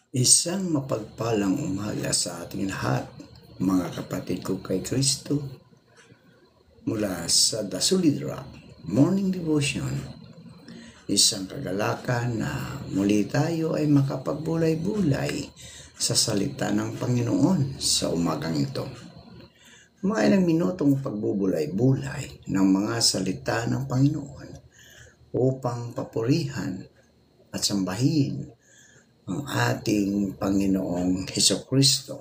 Isang mapagpalang umaga sa ating lahat, mga kapatid ko kay Kristo, mula sa The Solid Rock Morning Devotion. Isang kagalakan na muli tayo ay makapagbulay-bulay sa salita ng Panginoon sa umagang ito. Mga ilang minutong pagbubulay-bulay ng mga salita ng Panginoon upang papurihan at sambahin ang ating Panginoong Hesukristo.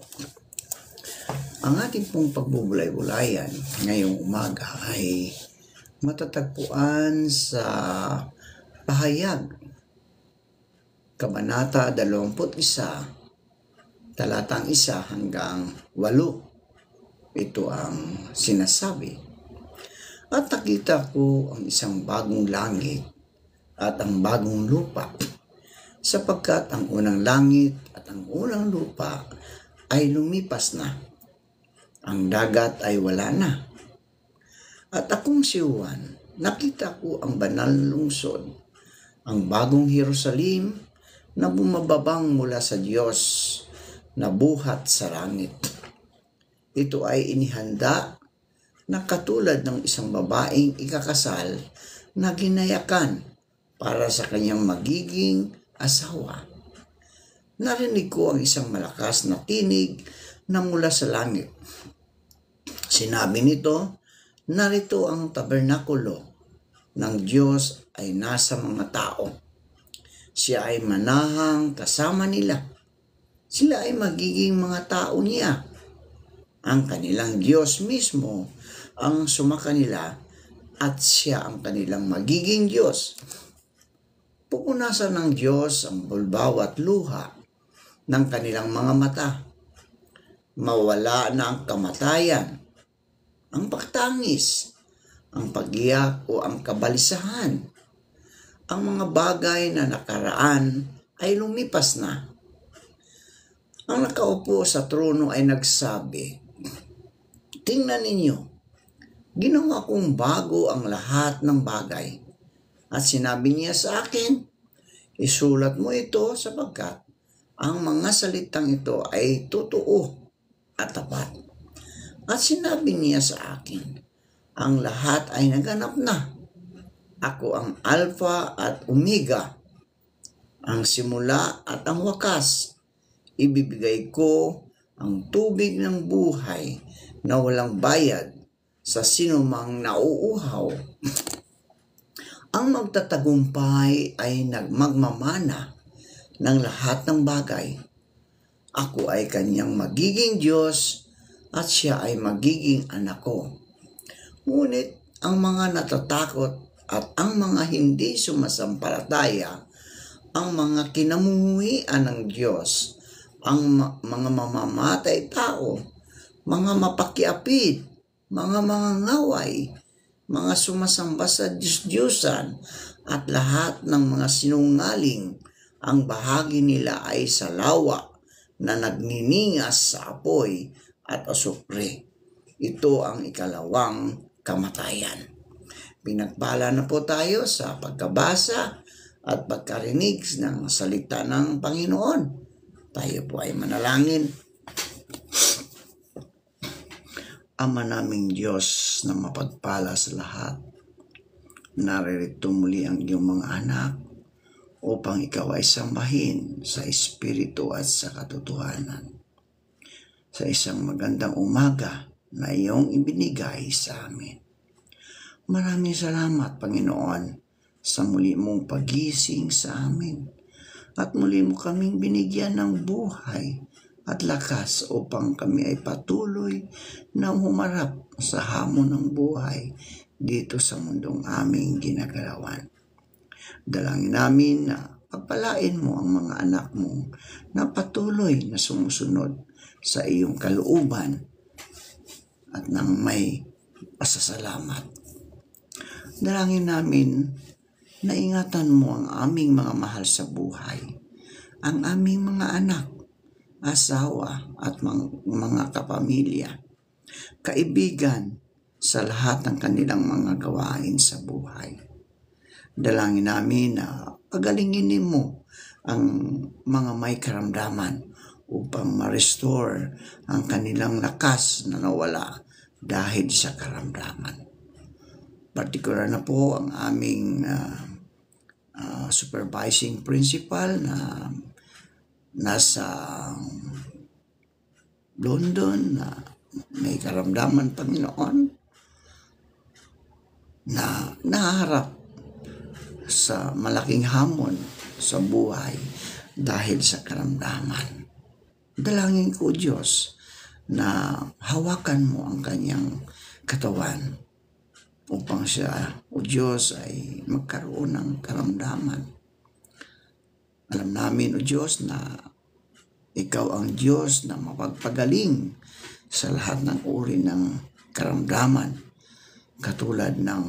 Ang ating pong pagbubulay-bulayan ngayong umaga ay matatagpuan sa Pahayag, Kabanata 21, talatang 1 hanggang 8. Ito ang sinasabi. At nakita ko ang isang bagong langit at ang bagong lupa, sapagkat ang unang langit at ang unang lupa ay lumipas na. Ang dagat ay wala na. At akong si Juan, nakita ko ang banal na lungsod, ang bagong Jerusalem na bumababang mula sa Diyos na buhat sa langit. Ito ay inihanda na katulad ng isang babaeng ikakasal na ginayakan para sa kanyang magiging asawa. Narinig ko ang isang malakas na tinig na mula sa langit. Sinabi nito, narito ang tabernakulo ng Diyos ay nasa mga tao. Siya ay manahang kasama nila. Sila ay magiging mga tao niya. Ang kanilang Diyos mismo ang sumakanila at siya ang kanilang magiging Diyos. Pupunasan ng Diyos ang bawat luha ng kanilang mga mata. Mawala na ang kamatayan, ang pagtangis, ang pag-iyak o ang kabalisahan. Ang mga bagay na nakaraan ay lumipas na. Ang nakaupo sa trono ay nagsabi, "Tingnan ninyo, ginawa kong bago ang lahat ng bagay." At sinabi niya sa akin, isulat mo ito sapagkat ang mga salitang ito ay totoo at tapat. At sinabi niya sa akin, ang lahat ay naganap na. Ako ang Alpha at Omega, ang simula at ang wakas. Ibibigay ko ang tubig ng buhay na walang bayad sa sinumang nauuhaw. Ang magtatagumpay ay magmamana ng lahat ng bagay. Ako ay kanyang magiging Diyos at siya ay magiging anak ko. Ngunit ang mga natatakot at ang mga hindi sumasampalataya, ang mga kinamumuhian ng Diyos, ang mga mamamatay tao, mga mapakiapid, mga ngaway, mga sumasamba sa Diyos-Diyosan at lahat ng mga sinungaling, ang bahagi nila ay sa lawa na nagniningas sa apoy at asupre. Ito ang ikalawang kamatayan. Pinagpala na po tayo sa pagkabasa at pagkarinig ng salita ng Panginoon. Tayo po ay manalangin. Ama naming Diyos na mapagpala sa lahat, naririto muli ang iyong mga anak upang ikaw ay sambahin sa Espiritu at sa katotohanan. Sa isang magandang umaga na iyong ibinigay sa amin. Maraming salamat, Panginoon, sa muli mong pagising sa amin at muli mo kaming binigyan ng buhay at lakas upang kami ay patuloy na humarap sa hamon ng buhay dito sa mundong aming ginagalawan. Dalangin namin na pagpalain mo ang mga anak mo na patuloy na sumusunod sa iyong kalooban at nang may pasasalamat. Dalangin namin na ingatan mo ang aming mga mahal sa buhay, ang aming mga anak, asawa at mga kapamilya, kaibigan sa lahat ng kanilang mga gawain sa buhay. Dalangin namin na pagalingin mo ang mga may karamdaman upang ma-restore ang kanilang lakas na nawala dahil sa karamdaman. Partikular na po ang aming supervising principal na nasa London na may karamdaman, Panginoon, na naharap sa malaking hamon sa buhay dahil sa karamdaman. Dalangin ko, Diyos, na hawakan mo ang kanyang katawan upang siya, o Diyos, ay magkaroon ng karamdaman. Alam namin, o Diyos, na ikaw ang Diyos na mapagpagaling sa lahat ng uri ng karamdaman, katulad ng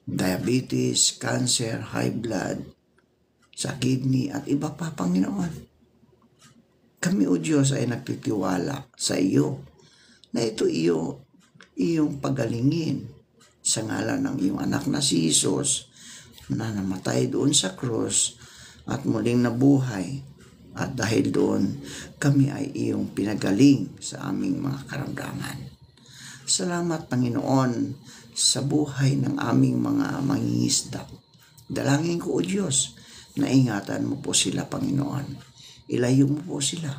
diabetes, cancer, high blood, sa kidney, at iba pa, Panginoon. Kami, o Diyos, ay nagtitiwala sa iyo na ito iyong pagalingin sa ngalan ng iyong anak na si Jesus na namatay doon sa krus at muling nabuhay. At dahil doon, kami ay iyong pinagaling sa aming mga karamdaman. Salamat, Panginoon, sa buhay ng aming mga mangingisda. Dalangin ko, O Diyos, na ingatan mo po sila, Panginoon. Ilayo mo po sila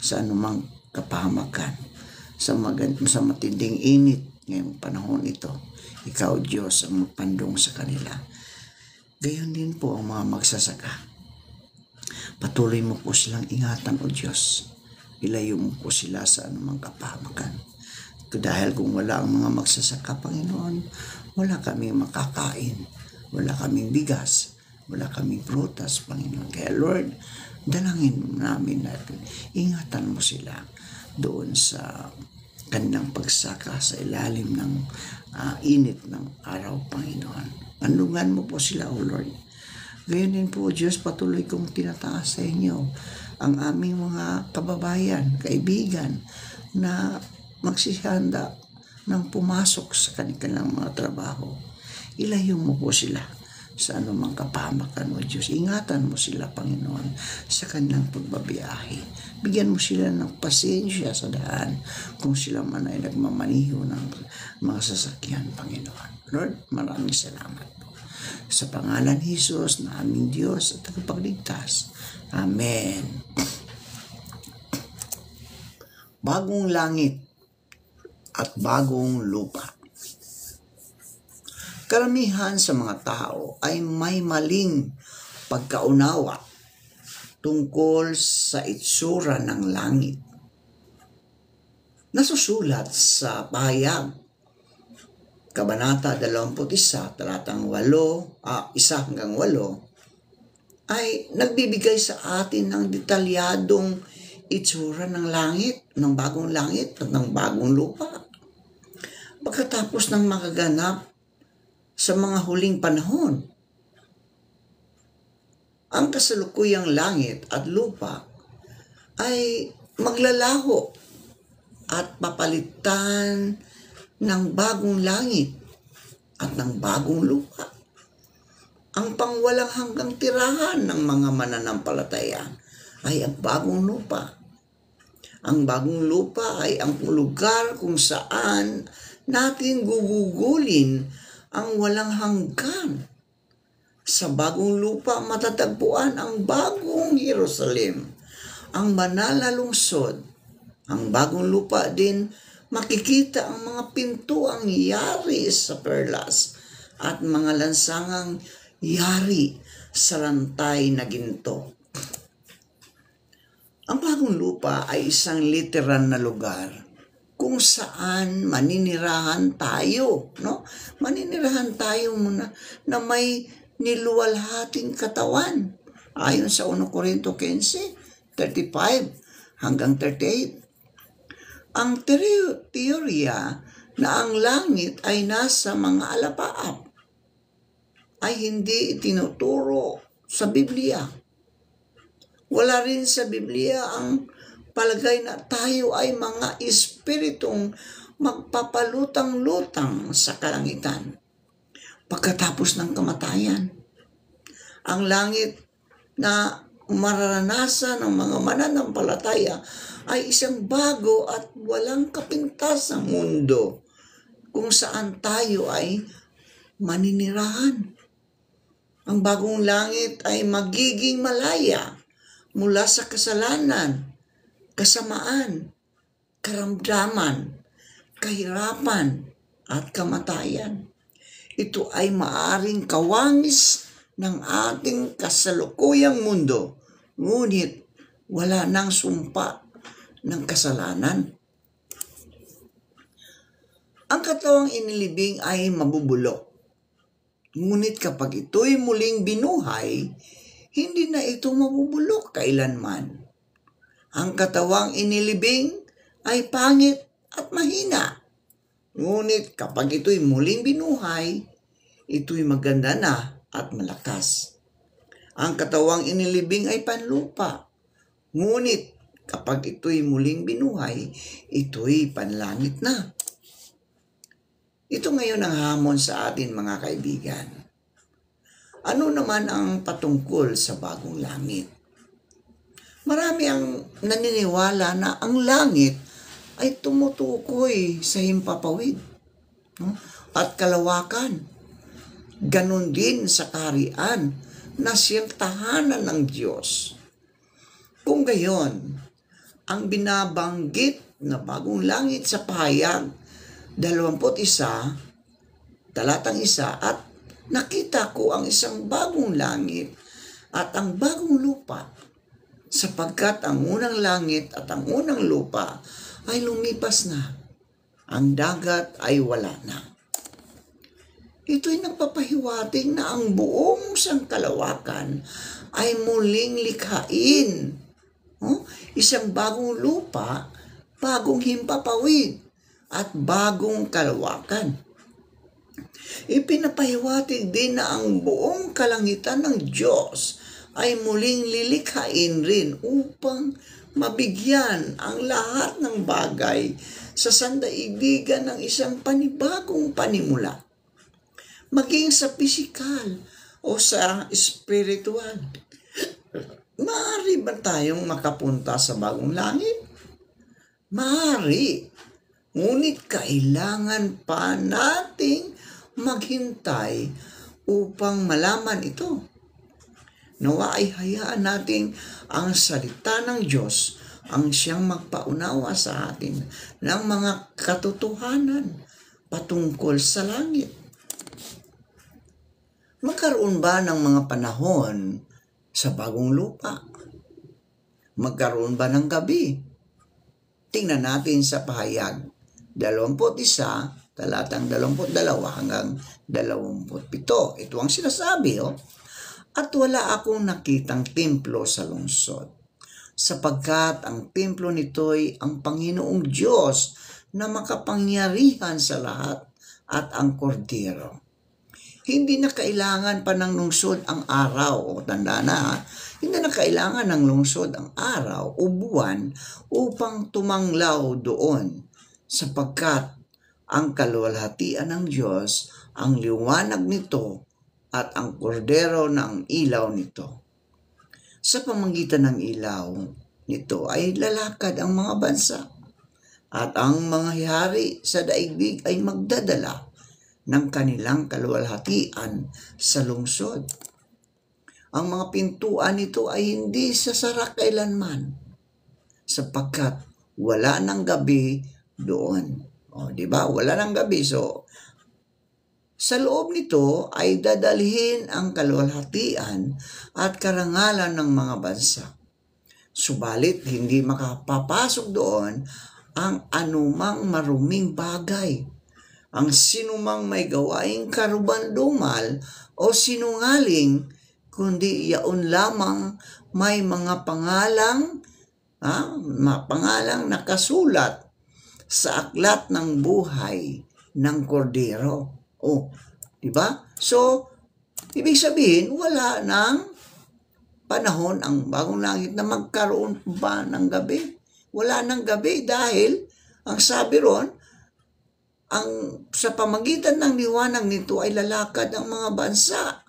sa anumang kapahamakan, sa matinding init ngayong panahon ito. Ikaw, Diyos, ang magpandong sa kanila. Gayon din po ang mga magsasaka. Patuloy mo po silang ingatan, O Diyos. Ilayo mo po sila sa anumang kapahamakan. Dahil kung wala ang mga magsasaka, Panginoon, wala kaming makakain, wala kaming bigas, wala kaming prutas, Panginoon. Kaya Lord, dalangin namin natin, ingatan mo sila doon sa kanilang pagsaka sa ilalim ng init ng araw, Panginoon. Andungan mo po sila, O Lord. Gayon din po, Diyos, patuloy kong tinataas sa inyo ang aming mga kababayan, kaibigan na magsihanda ng pumasok sa kanilang mga trabaho. Ilayo mo po sila sa anumang kapahamakan, O Diyos. Ingatan mo sila, Panginoon, sa kanilang pagbabiyahe. Bigyan mo sila ng pasensya sa daan kung sila man ay nagmamaniho ng mga sasakyan, Panginoon. Lord, maraming salamat. Sa pangalan ni Jesus na aming Diyos at tagapagligtas. Amen. Bagong langit at bagong lupa. Karamihan sa mga tao ay may maling pagkaunawa tungkol sa itsura ng langit. Nasusulat sa pahayag Kabanata 21, talatang 1 hanggang 8, ay nagbibigay sa atin ng detalyadong itsura ng langit, ng bagong langit at ng bagong lupa. Pagkatapos ng makaganap sa mga huling panahon, ang kasalukuyang langit at lupa ay maglalaho at papalitan ng bagong langit at ng bagong lupa. Ang pangwalang hanggang tirahan ng mga mananampalataya ay ang bagong lupa. Ang bagong lupa ay ang lugar kung saan natin gugugulin ang walang hanggan. Sa bagong lupa matatagpuan ang bagong Jerusalem, ang banal na lungsod. Ang bagong lupa din makikita ang mga pintuang yari sa perlas at mga lansangang yari sa lantay na ginto. Ang bagong lupa ay isang literal na lugar kung saan maninirahan tayo, no? Maninirahan tayo muna na may niluwalhating katawan. Ayon sa 1 Corinto 15:35 hanggang 38. Ang teorya na ang langit ay nasa mga alapaap ay hindi itinuturo sa Biblia. Wala rin sa Biblia ang palagay na tayo ay mga espiritong magpapalutang-lutang sa kalangitan pagkatapos ng kamatayan. Ang langit na mararanasan ng mga mananampalataya ay isang bago at walang kapintas na mundo kung saan tayo ay maninirahan. Ang bagong langit ay magiging malaya mula sa kasalanan, kasamaan, karamdaman, kahirapan, at kamatayan. Ito ay maaring kawangis ng ating kasalukuyang mundo, ngunit wala nang sumpa ng kasalanan. Ang katawang inilibing ay mabubulok. Ngunit kapag ito'y muling binuhay, hindi na ito mabubulok kailanman. Ang katawang inilibing ay pangit at mahina. Ngunit kapag ito'y muling binuhay, ito'y maganda na at malakas. Ang katawang inilibing ay panlupa. Ngunit kapag ito'y muling binuhay, ito'y panlangit na. Ito ngayon ang hamon sa atin mga kaibigan. Ano naman ang patungkol sa bagong langit? Marami ang naniniwala na ang langit ay tumutukoy sa himpapawid at kalawakan. Ganon din sa kaharian na siyang tahanan ng Diyos. Kung gayon, ang binabanggit na bagong langit sa pahayag 21, talatang 1, at nakita ko ang isang bagong langit at ang bagong lupa, sapagkat ang unang langit at ang unang lupa ay lumipas na, ang dagat ay wala na. Ito'y nagpapahiwatig na ang buong sangkalawakan ay muling likhain. Isang bagong lupa, bagong himpapawid, at bagong kalawakan. Ipinapahiwatig din na ang buong kalangitan ng Diyos ay muling lilikhain rin upang mabigyan ang lahat ng bagay sa sandaigdigan ng isang panibagong panimula. Maging sa pisikal o sa spiritual. Maaari ba tayong makapunta sa bagong langit? Maaari. Ngunit kailangan pa nating maghintay upang malaman ito. Nawa ay hayaan natin ang salita ng Diyos ang siyang magpaunawa sa atin ng mga katotohanan patungkol sa langit. Magkaroon ba ng mga panahon sa bagong lupa? Magkaroon ba ng gabi? Tingnan natin sa pahayag 21, talatang 22 hanggang 27. Ito ang sinasabi, At wala akong nakitang templo sa lungsod, sapagkat ang templo nito'y ang Panginoong Diyos na makapangyarihan sa lahat at ang Kordero. Hindi na kailangan pa ng lungsod ang araw, tanda na, hindi na kailangan ng lungsod ang araw o buwan upang tumanglaw doon, sapagkat ang kaluwalhatian ng Diyos ang liwanag nito at ang kordero na ang ilaw nito. Sa pamamagitan ng ilaw nito ay lalakad ang mga bansa at ang mga hari sa daigdig ay magdadala ng kanilang kaluwalhatian sa lungsod. Ang mga pintuan nito ay hindi sasara kailanman sapagkat wala ng gabi doon. Di ba? Wala ng gabi. So, sa loob nito ay dadalhin ang kaluwalhatian at karangalan ng mga bansa. Subalit, hindi makapapasok doon ang anumang maruming bagay. Ang sinumang may gawaing karubandumal o sinungaling, kundi yaon lamang may mga pangalang nakasulat sa aklat ng buhay ng Kordero. Di ba? So, ibig sabihin, wala ng panahon ang bagong langit na magkaroon ba ng gabi. Wala ng gabi dahil, ang sabi ron, sa pamagitan ng liwanag nito ay lalakad ang mga bansa.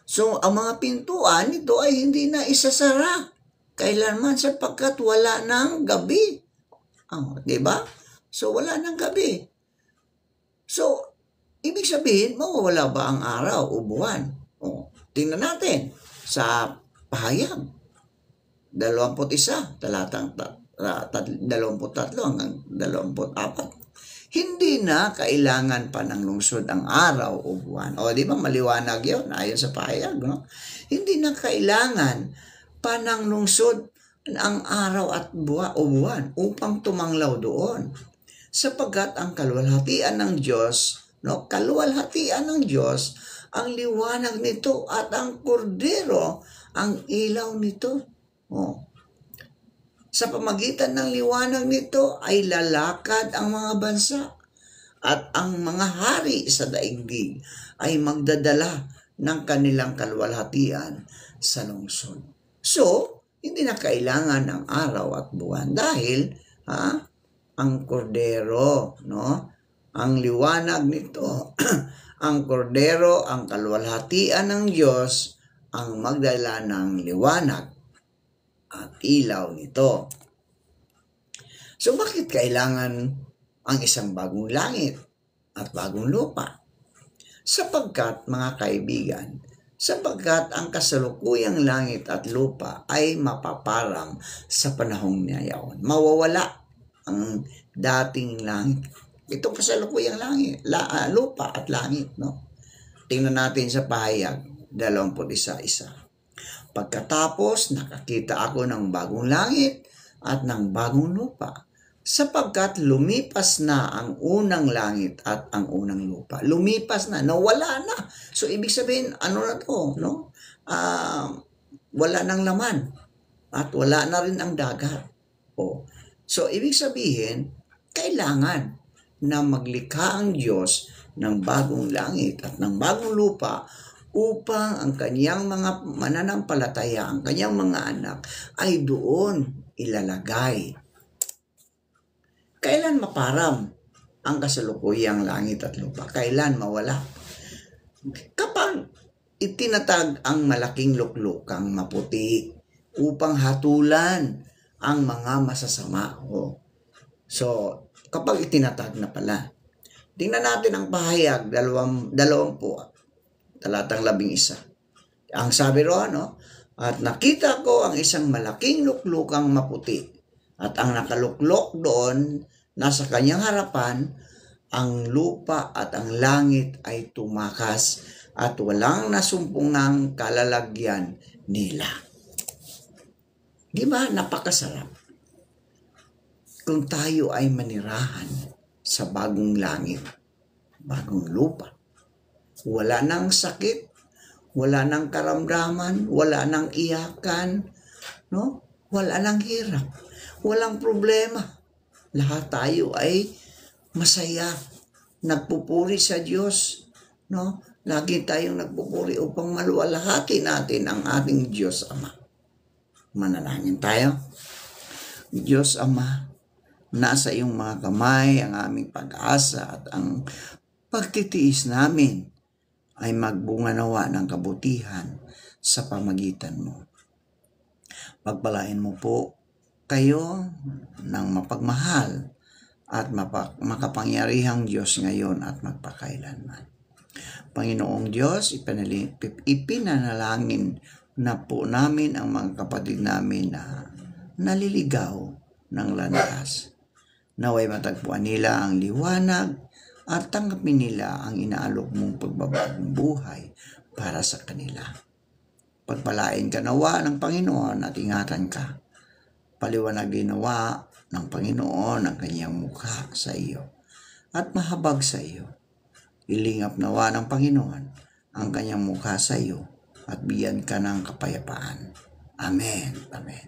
So, ang mga pintuan nito ay hindi na isasara kailanman sapagkat wala ng gabi. Di ba? So, wala ng gabi. So, ibig sabihin, mawawala ba ang araw o buwan? Tingnan natin sa pahayag. 21, talatang 23 hanggang 24. Hindi na kailangan pa ng lungsod ang araw o buwan. Di ba maliwanag yun ayon sa pahayag, no? Hindi na kailangan pa ng lungsod ang araw at buwan upang tumanglaw doon. Sapagkat ang kaluwalhatian ng Diyos, kaluwalhatian ng Diyos, ang liwanag nito at ang kordero, ang ilaw nito. Sa pamagitan ng liwanag nito ay lalakad ang mga bansa at ang mga hari sa daigdig ay magdadala ng kanilang kaluwalhatian sa lungsod. So, hindi na kailangan ng araw at buwan dahil ang kordero, ang liwanag nito, ang kordero, ang kaluwalhatian ng Diyos, ang magdala ng liwanag at ilaw nito. So, bakit kailangan ang isang bagong langit at bagong lupa? Sapagkat, mga kaibigan, ang kasalukuyang langit at lupa ay mapaparang sa panahong ngayon. Mawawala ang dating langit. Itong kasalukuyang langit, lupa at langit, Tingnan natin sa pahayag 21:1. Pagkatapos, nakakita ako ng bagong langit at ng bagong lupa, sapagkat lumipas na ang unang langit at ang unang lupa. Lumipas na, nawala na. So, ibig sabihin, ano na to, wala nang laman at wala na rin ang dagat. So, ibig sabihin, kailangan na maglikha ang Diyos ng bagong langit at ng bagong lupa upang ang kanyang mga mananampalataya, ang kanyang mga anak, ay doon ilalagay. Kailan maparam ang kasalukuyang langit at lupa? Kailan mawala? Kapag itinatag ang malaking luklukang maputi upang hatulan ang mga masasama. So, kapag itinatag na pala. Tingnan natin ang pahayag 20, talatang 11. Ang sabi roon, at nakita ko ang isang malaking luklukang maputi at ang nakaluklok doon nasa kanyang harapan, ang lupa at ang langit ay tumakas at walang nasumpungang kalalagyan nila. Di ba napakasarap? Kung tayo ay manirahan sa bagong langit, bagong lupa, wala nang sakit, wala nang karamdaman, wala nang iyakan, wala nang hirap, walang problema. Lahat tayo ay masaya, nagpupuri sa Diyos, Lagi tayong nagpupuri upang maluwalhati natin ang ating Diyos Ama. Manalangin tayo. Diyos Ama, nasa iyong mga kamay ang aming pag-asa at ang pagtitiis namin ay magbunga nawa ng kabutihan sa pamagitan mo. Pagpalain mo po kayo ng mapagmahal at makapangyarihang Diyos ngayon at magpakailanman. Panginoong Diyos, ipinanalangin na po namin ang mga kapatid namin na naliligaw ng landas. Naway matagpuan nila ang liwanag at tanggapin nila ang inaalok mong pagbabagong buhay para sa kanila. Pagpalain ka nawa ng Panginoon at ingatan ka. Paliwanag din nawa ng Panginoon ang kanyang mukha sa iyo at mahabag sa iyo. Ilingap nawa ng Panginoon ang kanyang mukha sa iyo at bigyan ka ng kapayapaan. Amen. Amen.